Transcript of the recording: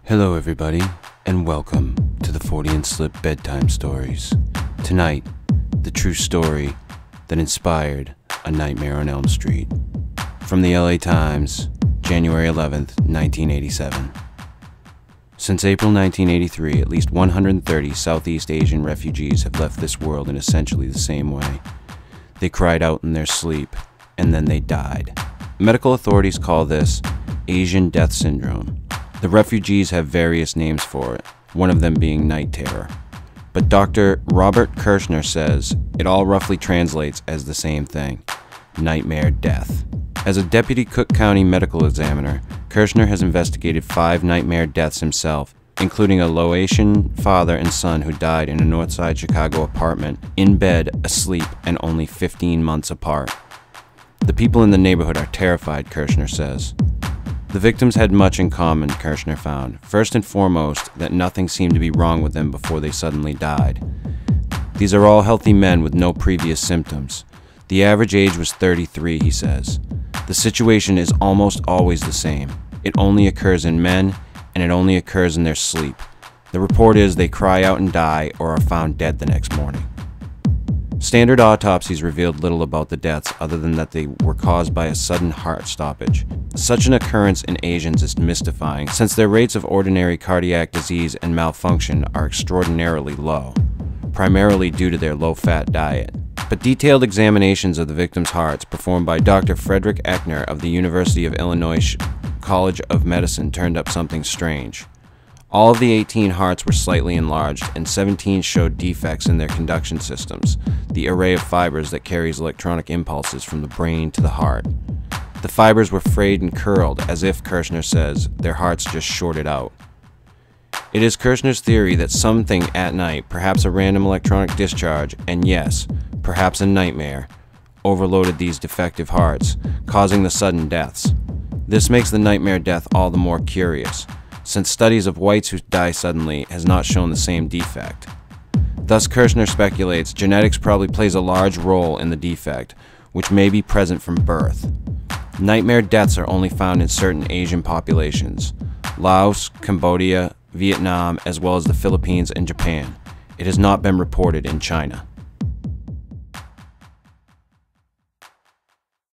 Hello everybody, and welcome to the Fortean Slip Bedtime Stories. Tonight, the true story that inspired A Nightmare on Elm Street. From the LA Times, January 11th, 1987. Since April 1983, at least 130 Southeast Asian refugees have left this world in essentially the same way. They cried out in their sleep, and then they died. Medical authorities call this Asian Death Syndrome. The refugees have various names for it, one of them being night terror. But Dr. Robert Kirshner says it all roughly translates as the same thing: nightmare death. As a deputy Cook County medical examiner, Kirshner has investigated 5 nightmare deaths himself, including a Laotian father and son who died in a Northside Chicago apartment, in bed, asleep, and only 15 months apart. The people in the neighborhood are terrified, Kirshner says. The victims had much in common, Kirshner found. First and foremost, that nothing seemed to be wrong with them before they suddenly died. These are all healthy men with no previous symptoms. The average age was 33, he says. The situation is almost always the same. It only occurs in men, and it only occurs in their sleep. The report is they cry out and die or are found dead the next morning. Standard autopsies revealed little about the deaths other than that they were caused by a sudden heart stoppage. Such an occurrence in Asians is mystifying, since their rates of ordinary cardiac disease and malfunction are extraordinarily low, primarily due to their low-fat diet. But detailed examinations of the victims' hearts performed by Dr. Frederick Eckner of the University of Illinois College of Medicine turned up something strange. All of the 18 hearts were slightly enlarged, and 17 showed defects in their conduction systems, the array of fibers that carries electronic impulses from the brain to the heart. The fibers were frayed and curled, as if, Kirshner says, their hearts just shorted out. It is Kirshner's theory that something at night, perhaps a random electronic discharge, and yes, perhaps a nightmare, overloaded these defective hearts, causing the sudden deaths. This makes the nightmare death all the more curious, since studies of whites who die suddenly has not shown the same defect. Thus, Kirshner speculates genetics probably plays a large role in the defect, which may be present from birth. Nightmare deaths are only found in certain Asian populations: Laos, Cambodia, Vietnam, as well as the Philippines and Japan. It has not been reported in China.